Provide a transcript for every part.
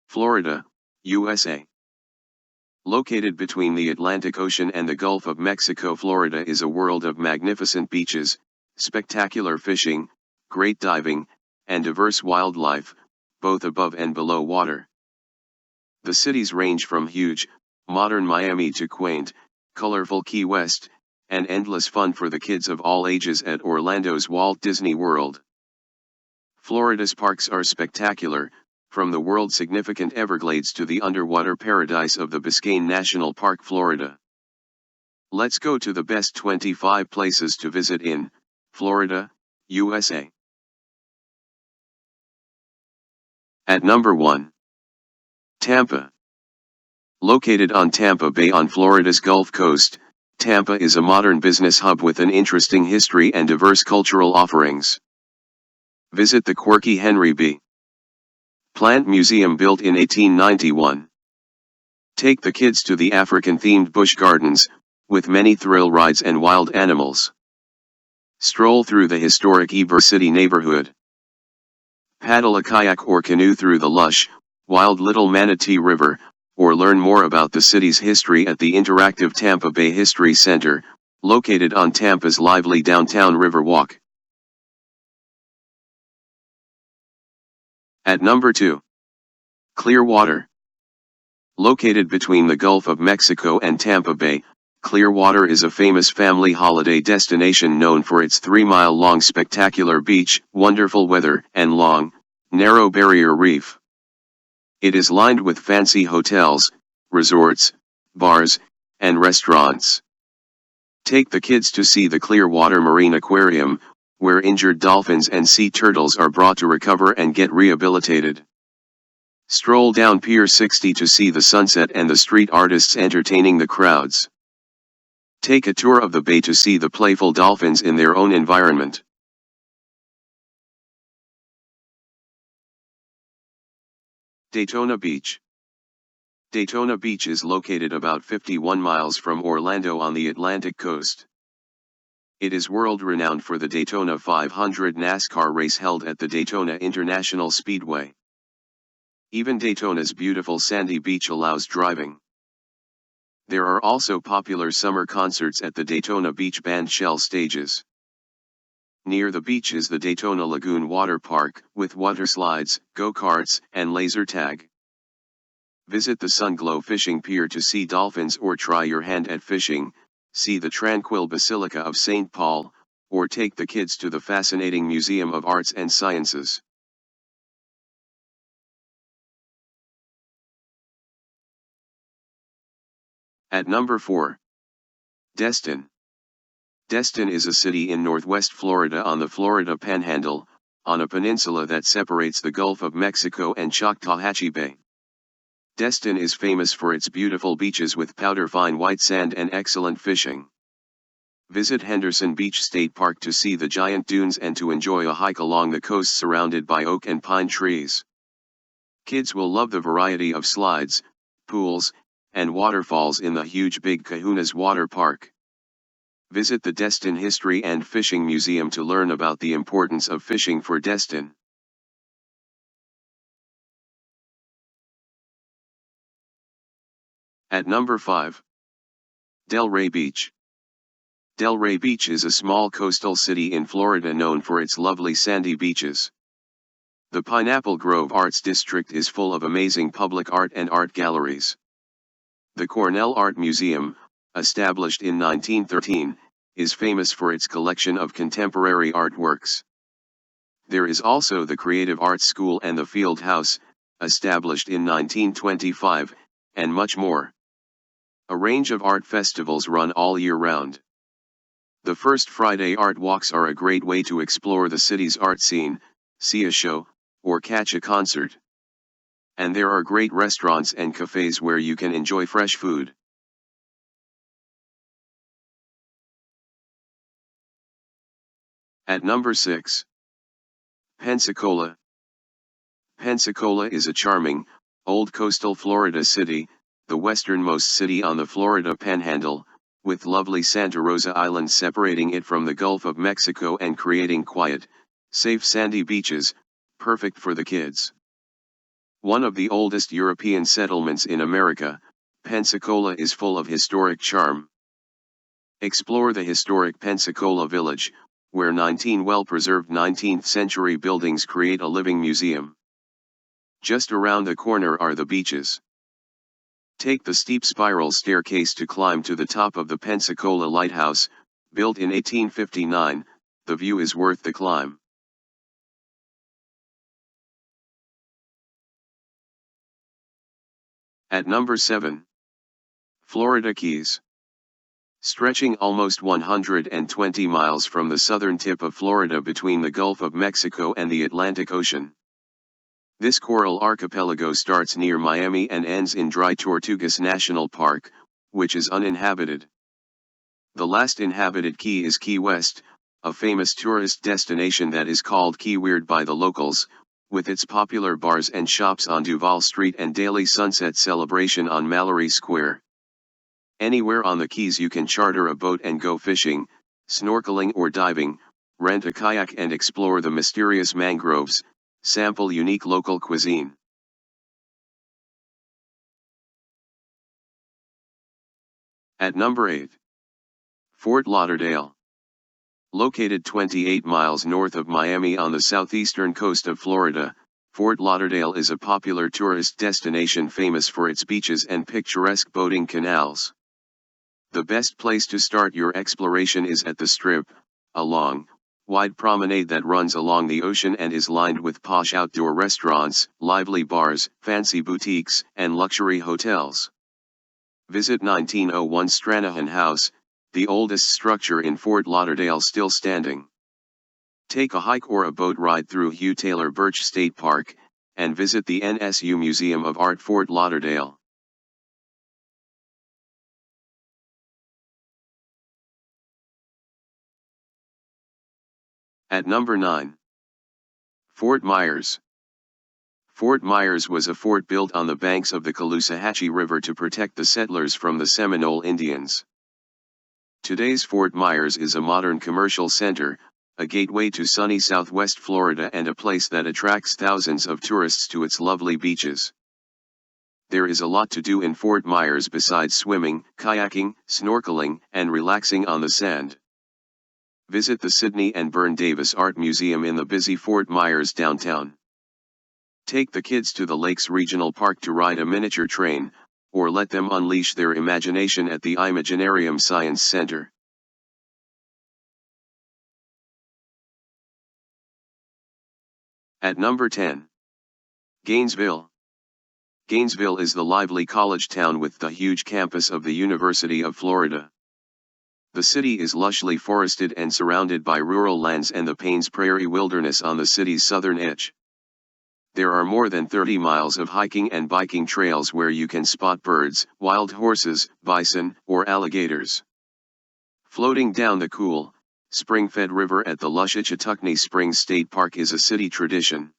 Florida, USA. Located between the Atlantic Ocean and the Gulf of Mexico, Florida is a world of magnificent beaches, spectacular fishing, great diving, and diverse wildlife, both above and below water. The cities range from huge, modern Miami to quaint, colorful Key West, and endless fun for the kids of all ages at Orlando's Walt Disney World. Florida's parks are spectacular, from the world-significant Everglades to the underwater paradise of the Biscayne National Park, Florida. Let's go to the best 25 places to visit in Florida, USA. At number 1. Tampa. Located on Tampa Bay on Florida's Gulf Coast, Tampa is a modern business hub with an interesting history and diverse cultural offerings. Visit the quirky Henry B. Plant Museum built in 1891. Take the kids to the African-themed Busch Gardens, with many thrill rides and wild animals. Stroll through the historic Ybor City neighborhood. Paddle a kayak or canoe through the lush, wild Little Manatee River, or learn more about the city's history at the interactive Tampa Bay History Center, located on Tampa's lively downtown Riverwalk. At number 2. Clearwater. Located between the Gulf of Mexico and Tampa Bay, Clearwater is a famous family holiday destination known for its 3-mile-long spectacular beach, wonderful weather, and long, narrow barrier reef. It is lined with fancy hotels, resorts, bars, and restaurants. Take the kids to see the Clearwater Marine Aquarium, where injured dolphins and sea turtles are brought to recover and get rehabilitated. Stroll down Pier 60 to see the sunset and the street artists entertaining the crowds. Take a tour of the bay to see the playful dolphins in their own environment. Daytona Beach. Daytona Beach is located about 51 miles from Orlando on the Atlantic coast. It is world-renowned for the Daytona 500 NASCAR race held at the Daytona International Speedway. Even Daytona's beautiful sandy beach allows driving. There are also popular summer concerts at the Daytona Beach Band shell stages. Near the beach is the Daytona Lagoon Water Park, with water slides, go-karts, and laser tag. Visit the Sunglow Fishing Pier to see dolphins or try your hand at fishing, see the tranquil Basilica of St. Paul, or take the kids to the fascinating Museum of Arts and Sciences. At number 4. Destin. Destin is a city in northwest Florida on the Florida Panhandle, on a peninsula that separates the Gulf of Mexico and Choctawhatchee Bay. Destin is famous for its beautiful beaches with powder-fine white sand and excellent fishing. Visit Henderson Beach State Park to see the giant dunes and to enjoy a hike along the coast surrounded by oak and pine trees. Kids will love the variety of slides, pools, and waterfalls in the huge Big Kahuna's Water Park. Visit the Destin History and Fishing Museum to learn about the importance of fishing for Destin. At number 5. Delray Beach. Delray Beach is a small coastal city in Florida known for its lovely sandy beaches. The Pineapple Grove Arts District is full of amazing public art and art galleries. The Cornell Art Museum, established in 1913, is famous for its collection of contemporary artworks. There is also the Creative Arts School and the Field House, established in 1925, and much more. A range of art festivals run all year round. The First Friday art walks are a great way to explore the city's art scene, see a show, or catch a concert. And there are great restaurants and cafes where you can enjoy fresh food. At number 6. Pensacola. Pensacola is a charming, old coastal Florida city, the westernmost city on the Florida Panhandle, with lovely Santa Rosa Island separating it from the Gulf of Mexico and creating quiet, safe sandy beaches, perfect for the kids. One of the oldest European settlements in America, Pensacola is full of historic charm. Explore the historic Pensacola village, where 19 well-preserved 19th-century buildings create a living museum. Just around the corner are the beaches. Take the steep spiral staircase to climb to the top of the Pensacola Lighthouse, built in 1859, the view is worth the climb. At number 7. Florida Keys. Stretching almost 120 miles from the southern tip of Florida between the Gulf of Mexico and the Atlantic Ocean. This coral archipelago starts near Miami and ends in Dry Tortugas National Park, which is uninhabited. The last inhabited key is Key West, a famous tourist destination that is called Key Weird by the locals, with its popular bars and shops on Duval Street and daily sunset celebration on Mallory Square. Anywhere on the Keys you can charter a boat and go fishing, snorkeling or diving, rent a kayak and explore the mysterious mangroves, sample unique local cuisine. At number 8. Fort Lauderdale. Located 28 miles north of Miami on the southeastern coast of Florida, Fort Lauderdale is a popular tourist destination famous for its beaches and picturesque boating canals. The best place to start your exploration is at the Strip, a long, wide promenade that runs along the ocean and is lined with posh outdoor restaurants, lively bars, fancy boutiques, and luxury hotels. Visit 1901 Stranahan House, the oldest structure in Fort Lauderdale still standing. Take a hike or a boat ride through Hugh Taylor Birch State Park, and visit the NSU Museum of Art Fort Lauderdale. At number 9. Fort Myers. Fort Myers was a fort built on the banks of the Caloosahatchee River to protect the settlers from the Seminole Indians. Today's Fort Myers is a modern commercial center, a gateway to sunny southwest Florida and a place that attracts thousands of tourists to its lovely beaches. There is a lot to do in Fort Myers besides swimming, kayaking, snorkeling, and relaxing on the sand. Visit the Sidney and Byrne Davis Art Museum in the busy Fort Myers downtown. Take the kids to the Lakes Regional Park to ride a miniature train, or let them unleash their imagination at the Imaginarium Science Center. At number 10. Gainesville. Gainesville is the lively college town with the huge campus of the University of Florida. The city is lushly forested and surrounded by rural lands and the Paynes Prairie Wilderness on the city's southern edge. There are more than 30 miles of hiking and biking trails where you can spot birds, wild horses, bison, or alligators. Floating down the cool, spring-fed river at the lush Ichetucknee Springs State Park is a city tradition.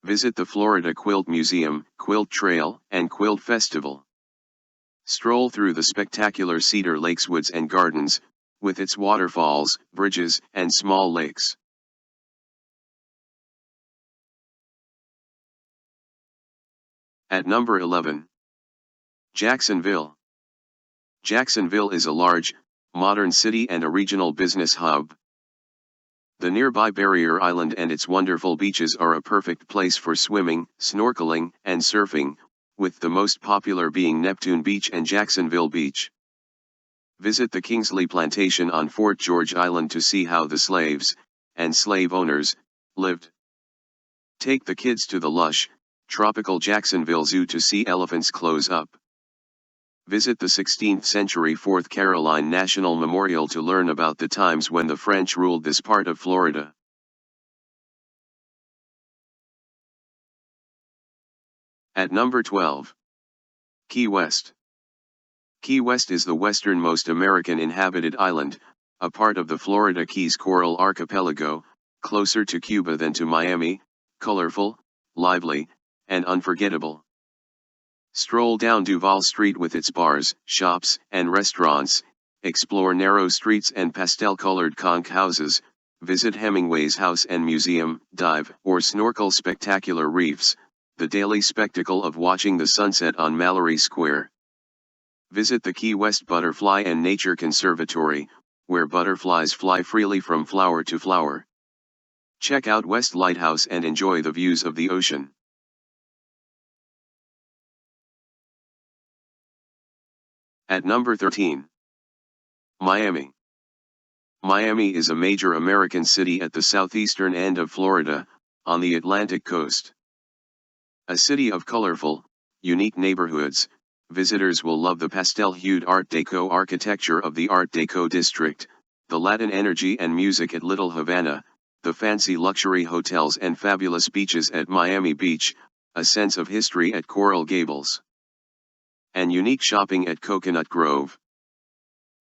Visit the Florida Quilt Museum, Quilt Trail, and Quilt Festival. Stroll through the spectacular Cedar Lakes Woods and Gardens, with its waterfalls, bridges, and small lakes. At number 11. Jacksonville. Jacksonville is a large, modern city and a regional business hub. The nearby Barrier Island and its wonderful beaches are a perfect place for swimming, snorkeling, and surfing, with the most popular being Neptune Beach and Jacksonville Beach. Visit the Kingsley Plantation on Fort George Island to see how the slaves, and slave owners, lived. Take the kids to the lush, tropical Jacksonville Zoo to see elephants close up. Visit the 16th century Fort Caroline National Memorial to learn about the times when the French ruled this part of Florida. At number 12. Key West. Key West is the westernmost American inhabited island, a part of the Florida Keys Coral Archipelago, closer to Cuba than to Miami, colorful, lively, and unforgettable. Stroll down Duval Street with its bars, shops, and restaurants, explore narrow streets and pastel-colored conch houses, visit Hemingway's house and museum, dive or snorkel spectacular reefs, the daily spectacle of watching the sunset on Mallory Square. Visit the Key West Butterfly and Nature Conservatory, where butterflies fly freely from flower to flower. Check out West Lighthouse and enjoy the views of the ocean. At number 13. Miami. Miami is a major American city at the southeastern end of Florida, on the Atlantic coast. A city of colorful, unique neighborhoods, visitors will love the pastel-hued Art Deco architecture of the Art Deco district, the Latin energy and music at Little Havana, the fancy luxury hotels and fabulous beaches at Miami Beach, a sense of history at Coral Gables, and unique shopping at Coconut Grove.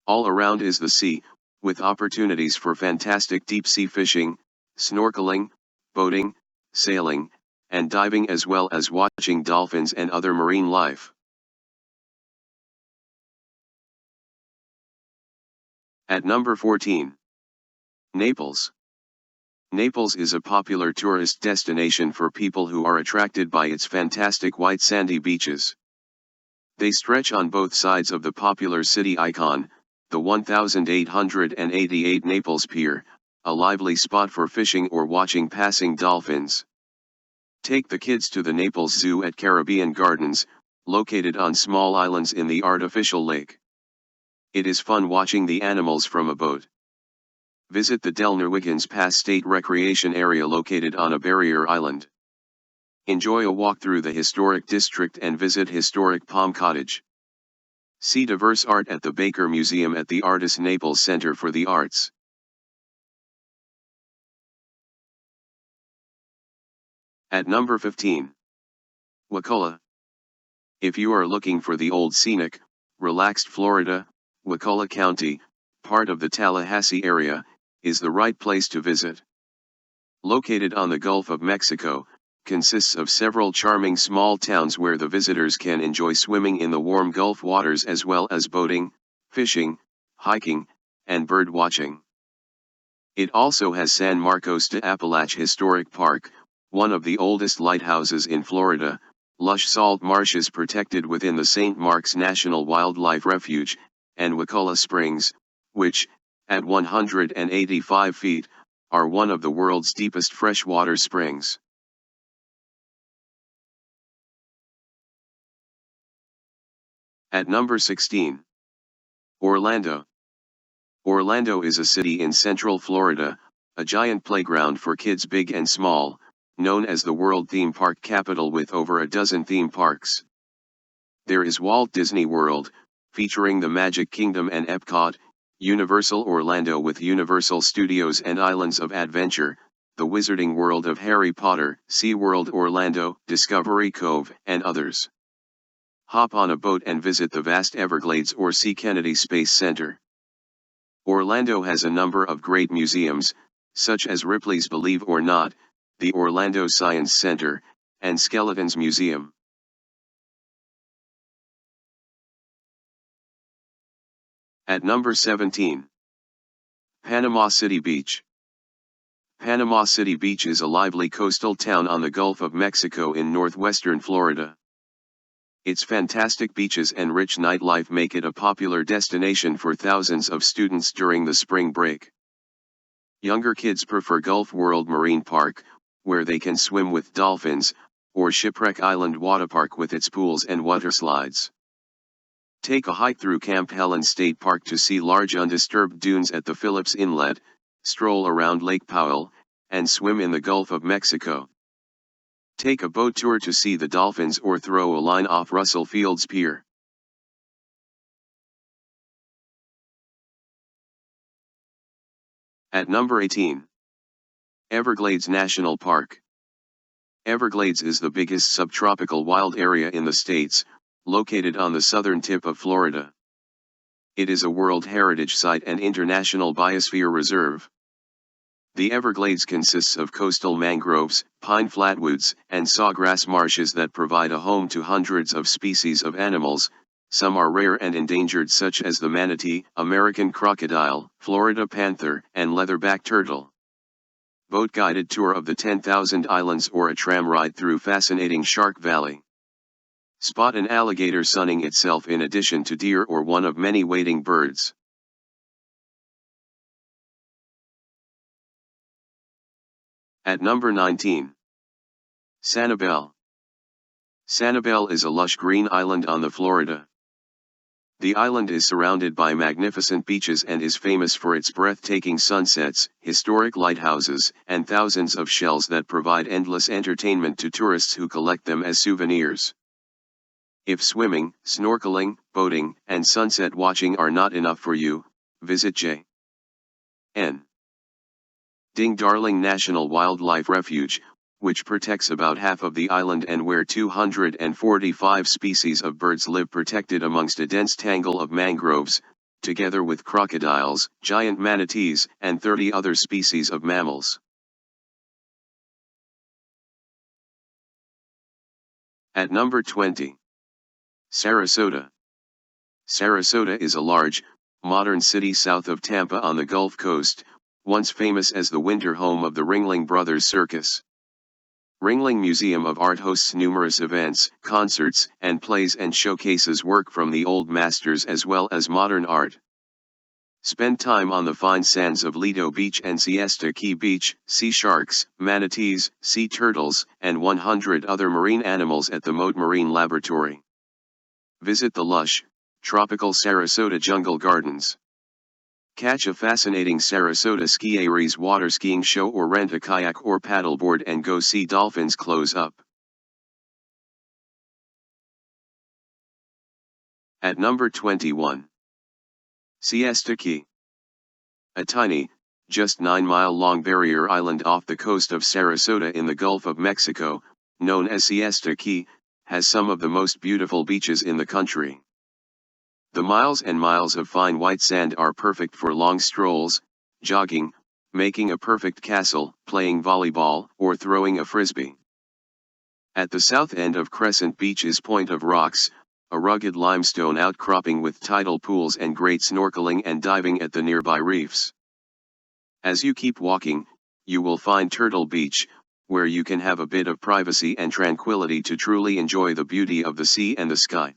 All around is the sea, with opportunities for fantastic deep-sea fishing, snorkeling, boating, sailing, and diving, as well as watching dolphins and other marine life. At number 14. Naples. Naples is a popular tourist destination for people who are attracted by its fantastic white sandy beaches. They stretch on both sides of the popular city icon, the 1888 Naples Pier, a lively spot for fishing or watching passing dolphins. Take the kids to the Naples Zoo at Caribbean Gardens, located on small islands in the artificial lake. It is fun watching the animals from a boat. Visit the Del Newigans Pass State Recreation Area located on a barrier island. Enjoy a walk through the historic district and visit historic Palm Cottage. See diverse art at the Baker Museum at the Artis Naples Center for the Arts. At number 15. Wakulla. If you are looking for the old scenic, relaxed Florida, Wakulla County, part of the Tallahassee area, is the right place to visit. Located on the Gulf of Mexico, consists of several charming small towns where the visitors can enjoy swimming in the warm Gulf waters as well as boating, fishing, hiking, and bird watching. It also has San Marcos de Apalache Historic Park, one of the oldest lighthouses in Florida, lush salt marshes protected within the St. Mark's National Wildlife Refuge, and Wakulla Springs, which, at 185 feet, are one of the world's deepest freshwater springs. At number 16. Orlando. Orlando is a city in central Florida, a giant playground for kids big and small, known as the World Theme Park Capital with over a dozen theme parks. There is Walt Disney World, featuring the Magic Kingdom and Epcot, Universal Orlando with Universal Studios and Islands of Adventure, the Wizarding World of Harry Potter, SeaWorld Orlando, Discovery Cove, and others. Hop on a boat and visit the vast Everglades or see Kennedy Space Center. Orlando has a number of great museums, such as Ripley's Believe or Not, the Orlando Science Center, and Skeletons Museum. At number 17. Panama City Beach. Panama City Beach is a lively coastal town on the Gulf of Mexico in northwestern Florida. Its fantastic beaches and rich nightlife make it a popular destination for thousands of students during the spring break. Younger kids prefer Gulf World Marine Park, where they can swim with dolphins, or Shipwreck Island Waterpark with its pools and water slides. Take a hike through Camp Helen State Park to see large undisturbed dunes at the Phillips Inlet, stroll around Lake Powell, and swim in the Gulf of Mexico. Take a boat tour to see the dolphins or throw a line off Russell Fields Pier. At number 18. Everglades National Park. Everglades is the biggest subtropical wild area in the states, located on the southern tip of Florida. It is a World Heritage Site and International Biosphere Reserve. The Everglades consists of coastal mangroves, pine flatwoods, and sawgrass marshes that provide a home to hundreds of species of animals. Some are rare and endangered, such as the manatee, American crocodile, Florida panther, and leatherback turtle. boat-guided tour of the 10,000 islands or a tram ride through fascinating Shark Valley. Spot an alligator sunning itself in addition to deer or one of many wading birds. At number 19. Sanibel. Sanibel is a lush green island on the Florida. The island is surrounded by magnificent beaches and is famous for its breathtaking sunsets, historic lighthouses, and thousands of shells that provide endless entertainment to tourists who collect them as souvenirs. If swimming, snorkeling, boating, and sunset watching are not enough for you, visit J.N. Ding Darling National Wildlife Refuge, which protects about half of the island and where 245 species of birds live protected amongst a dense tangle of mangroves, together with crocodiles, giant manatees, and 30 other species of mammals. At number 20. Sarasota. Sarasota is a large, modern city south of Tampa on the Gulf Coast, once famous as the winter home of the Ringling Brothers Circus. Ringling Museum of Art hosts numerous events, concerts, and plays and showcases work from the old masters as well as modern art. Spend time on the fine sands of Lido Beach and Siesta Key Beach, see sharks, manatees, sea turtles, and 100 other marine animals at the Mote Marine Laboratory. Visit the lush, tropical Sarasota Jungle Gardens. Catch a fascinating Sarasota Ski Aries water skiing show or rent a kayak or paddleboard and go see dolphins close up. At number 21. Siesta Key. A tiny, just 9-mile-long barrier island off the coast of Sarasota in the Gulf of Mexico, known as Siesta Key, has some of the most beautiful beaches in the country. The miles and miles of fine white sand are perfect for long strolls, jogging, making a perfect castle, playing volleyball, or throwing a frisbee. At the south end of Crescent Beach is Point of Rocks, a rugged limestone outcropping with tidal pools and great snorkeling and diving at the nearby reefs. As you keep walking, you will find Turtle Beach, where you can have a bit of privacy and tranquility to truly enjoy the beauty of the sea and the sky.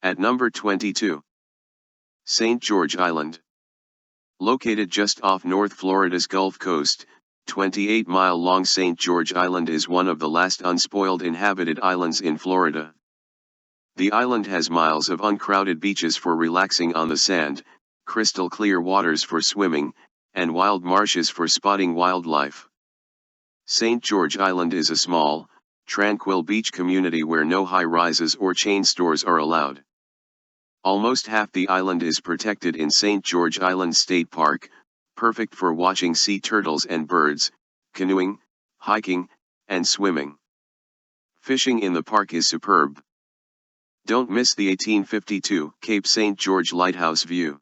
At number 22. St. George Island. Located just off North Florida's Gulf Coast, 28-mile-long St. George Island is one of the last unspoiled inhabited islands in Florida. The island has miles of uncrowded beaches for relaxing on the sand, crystal clear waters for swimming, and wild marshes for spotting wildlife. St. George Island is a small, tranquil beach community where no high-rises or chain stores are allowed. Almost half the island is protected in St. George Island State Park, perfect for watching sea turtles and birds, canoeing, hiking, and swimming. Fishing in the park is superb. Don't miss the 1852 Cape St. George Lighthouse view.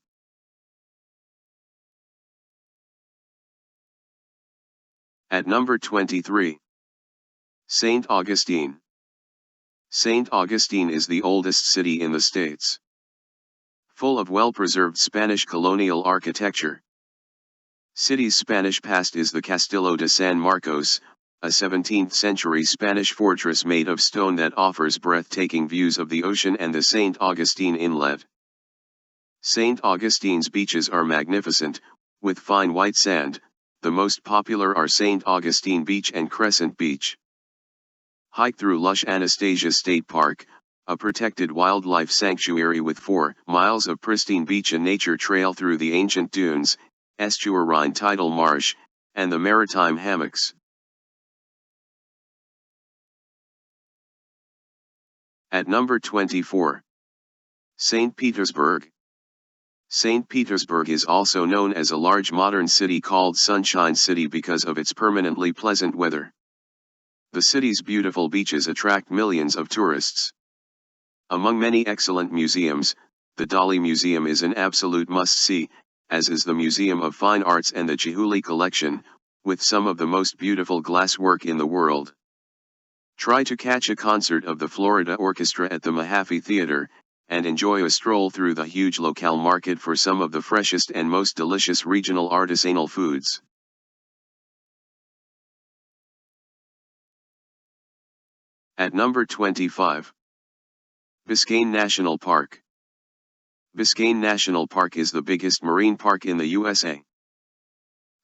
At number 23. St. Augustine. St. Augustine is the oldest city in the States. Full of well-preserved Spanish colonial architecture. City's Spanish past is the Castillo de San Marcos, a 17th-century Spanish fortress made of stone that offers breathtaking views of the ocean and the St. Augustine Inlet. St. Augustine's beaches are magnificent, with fine white sand. The most popular are St. Augustine Beach and Crescent Beach. Hike through lush Anastasia State Park, a protected wildlife sanctuary with 4 miles of pristine beach and nature trail through the ancient dunes, estuarine tidal marsh, and the maritime hammocks. At number 24. St. Petersburg. St. Petersburg is also known as a large modern city called Sunshine City because of its permanently pleasant weather. The city's beautiful beaches attract millions of tourists. Among many excellent museums, the Dali Museum is an absolute must-see, as is the Museum of Fine Arts and the Chihuly Collection, with some of the most beautiful glasswork in the world. Try to catch a concert of the Florida Orchestra at the Mahaffey Theater, and enjoy a stroll through the huge local market for some of the freshest and most delicious regional artisanal foods. At number 25. Biscayne National Park. Biscayne National Park is the biggest marine park in the USA.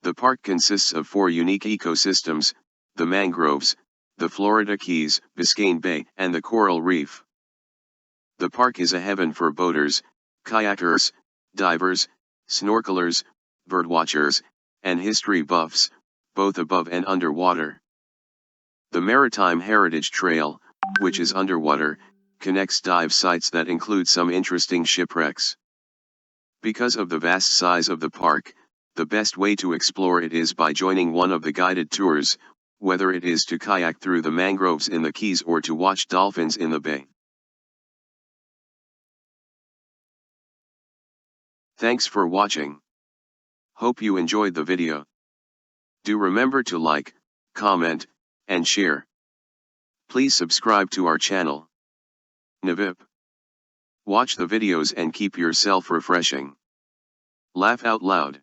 The park consists of 4 unique ecosystems: the mangroves, the Florida Keys, Biscayne Bay, and the coral reef. The park is a heaven for boaters, kayakers, divers, snorkelers, birdwatchers, and history buffs, both above and underwater. The Maritime Heritage Trail, which is underwater, connects dive sites that include some interesting shipwrecks. Because of the vast size of the park, the best way to explore it is by joining one of the guided tours, whether it is to kayak through the mangroves in the Keys or to watch dolphins in the bay. Thanks for watching. Hope you enjoyed the video. Do remember to like, comment, and share. Please subscribe to our channel. NIVIP. Watch the videos and keep yourself refreshing. Laugh out loud.